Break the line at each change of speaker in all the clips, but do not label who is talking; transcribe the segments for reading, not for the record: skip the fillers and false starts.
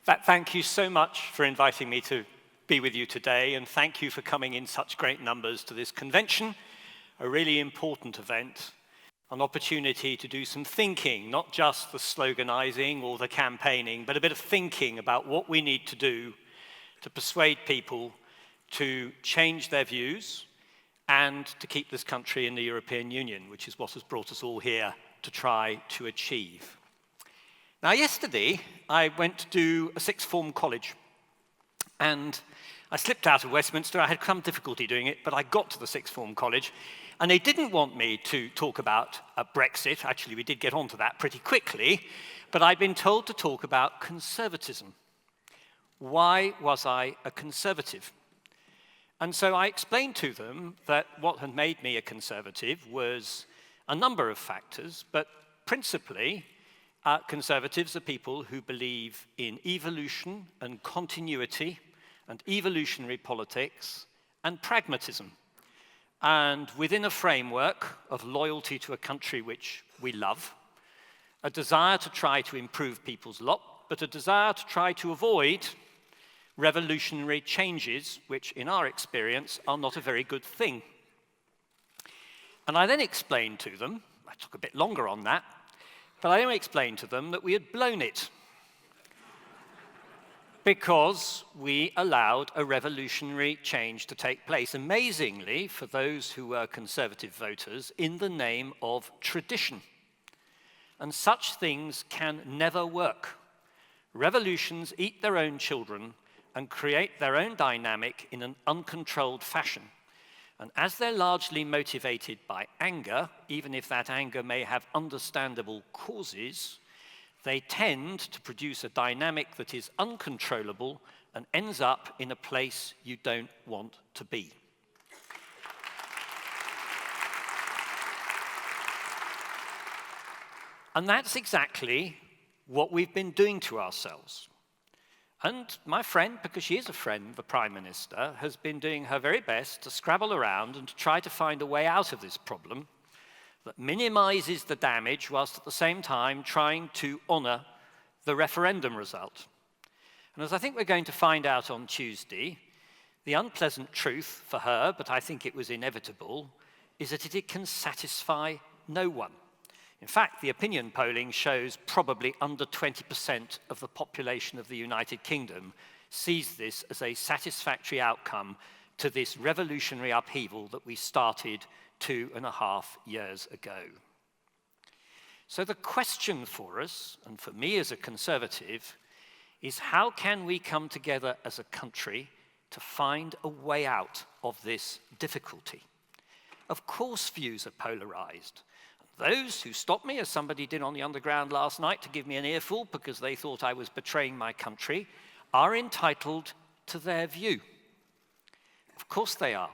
Thank you so much for inviting me to be with you today, and thank you for coming in such great numbers to this convention, a really important event, an opportunity to do some thinking, not just the sloganizing or the campaigning, but a bit of thinking about what we need to do to persuade people to change their views and to keep this country in the European Union, which is what has brought us all here to try to achieve. Now, yesterday, I went to do a sixth form college, and I slipped out of Westminster. I had some difficulty doing it, but I got to the sixth form college, and they didn't want me to talk about Brexit. Actually, we did get onto that pretty quickly, but I'd been told to talk about conservatism. Why was I a conservative? And so I explained to them that what had made me a conservative was a number of factors, but principally, conservatives are people who believe in evolution and continuity and evolutionary politics and pragmatism. And within a framework of loyalty to a country which we love, a desire to try to improve people's lot, but a desire to try to avoid revolutionary changes, which in our experience are not a very good thing. And I then explained to them, I took a bit longer on that, but I then explained to them that we had blown it because we allowed a revolutionary change to take place, amazingly, for those who were conservative voters, in the name of tradition. And such things can never work. Revolutions eat their own children and create their own dynamic in an uncontrolled fashion. And as they're largely motivated by anger, even if that anger may have understandable causes, they tend to produce a dynamic that is uncontrollable and ends up in a place you don't want to be. And that's exactly what we've been doing to ourselves. And my friend, because she is a friend, the Prime Minister, has been doing her very best to scrabble around and to try to find a way out of this problem that minimizes the damage whilst at the same time trying to honor the referendum result. And as I think we're going to find out on Tuesday, the unpleasant truth for her, but I think it was inevitable, is that it can satisfy no one. In fact, the opinion polling shows probably under 20% of the population of the United Kingdom sees this as a satisfactory outcome to this revolutionary upheaval that we started 2.5 years ago. So the question for us, and for me as a conservative, is how can we come together as a country to find a way out of this difficulty? Of course, views are polarized. Those who stopped me, as somebody did on the underground last night, to give me an earful because they thought I was betraying my country, are entitled to their view. Of course they are.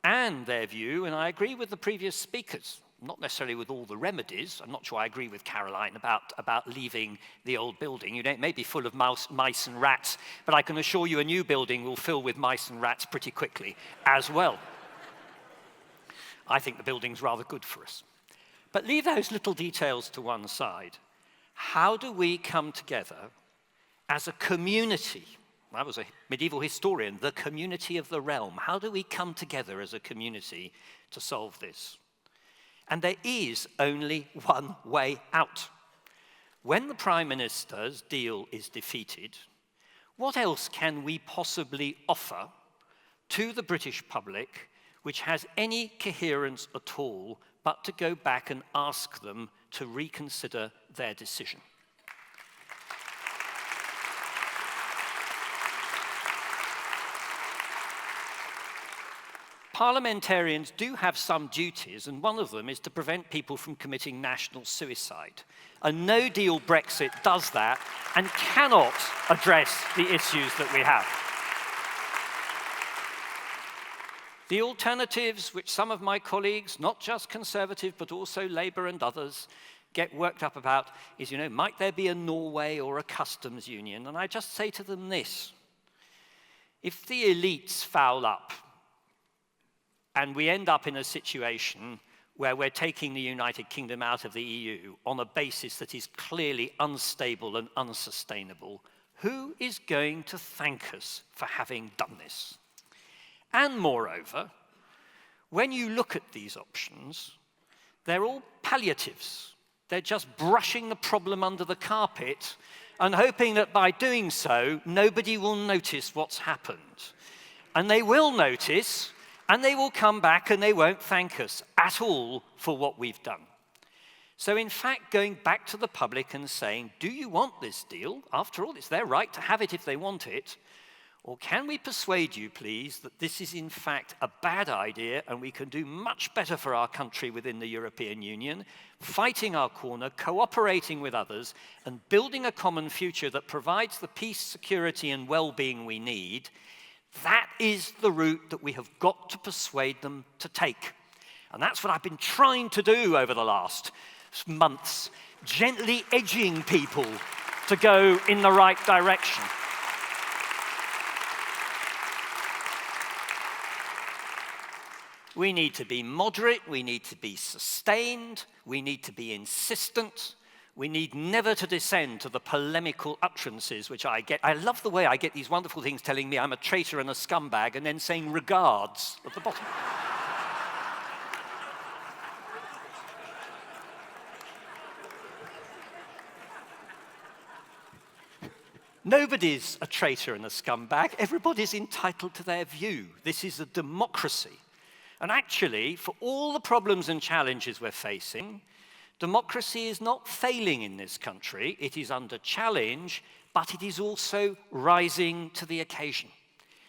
And their view, and I agree with the previous speakers, not necessarily with all the remedies. I'm not sure I agree with Caroline about leaving the old building. It may be full of mice and rats, but I can assure you a new building will fill with mice and rats pretty quickly as well. I think the building's rather good for us. But leave those little details to one side. How do we come together as a community? I was a medieval historian, the community of the realm. How do we come together as a community to solve this? And there is only one way out. When the Prime Minister's deal is defeated, what else can we possibly offer to the British public which has any coherence at all but to go back and ask them to reconsider their decision? Parliamentarians do have some duties, and one of them is to prevent people from committing national suicide. A no-deal Brexit does that and cannot address the issues that we have. The alternatives, which some of my colleagues, not just Conservative, but also Labour and others, get worked up about, is, might there be a Norway or a customs union? And I just say to them this: if the elites foul up, and we end up in a situation where we're taking the United Kingdom out of the EU on a basis that is clearly unstable and unsustainable, Who is going to thank us for having done this? And moreover, when you look at these options, they're all palliatives. They're just brushing the problem under the carpet and hoping that by doing so, nobody will notice what's happened. And they will notice, and they will come back and they won't thank us at all for what we've done. So in fact, going back to the public and saying, do you want this deal? After all, it's their right to have it if they want it. Or can we persuade you, please, that this is in fact a bad idea and we can do much better for our country within the European Union, fighting our corner, cooperating with others, and building a common future that provides the peace, security, and well-being we need? That is the route that we have got to persuade them to take. And that's what I've been trying to do over the last months, gently edging people to go in the right direction. We need to be moderate, we need to be sustained, we need to be insistent, we need never to descend to the polemical utterances which I get. I love the way I get these wonderful things telling me I'm a traitor and a scumbag and then saying regards at the bottom. Nobody's a traitor and a scumbag. Everybody's entitled to their view. This is a democracy. And actually, for all the problems and challenges we're facing, democracy is not failing in this country. It is under challenge, but it is also rising to the occasion.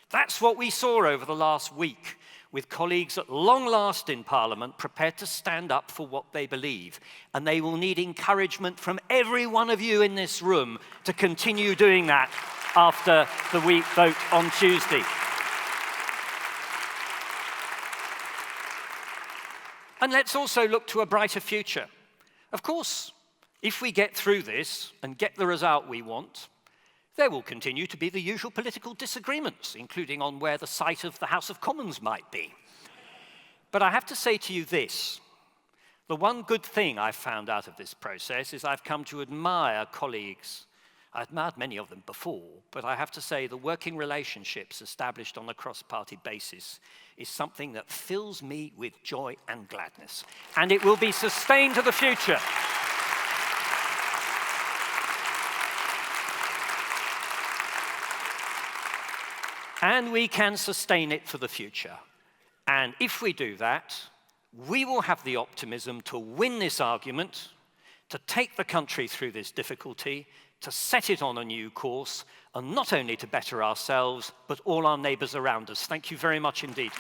That's what we saw over the last week, with colleagues at long last in Parliament prepared to stand up for what they believe. And they will need encouragement from every one of you in this room to continue doing that after the vote on Tuesday. And let's also look to a brighter future. Of course, if we get through this and get the result we want, there will continue to be the usual political disagreements, including on where the site of the House of Commons might be. But I have to say to you this. The one good thing I've found out of this process is I've come to admire colleagues. I admired many of them before, but I have to say the working relationships established on a cross-party basis is something that fills me with joy and gladness. And it will be sustained to the future. And we can sustain it for the future. And if we do that, we will have the optimism to win this argument, to take the country through this difficulty, to set it on a new course, and not only to better ourselves, but all our neighbours around us. Thank you very much indeed.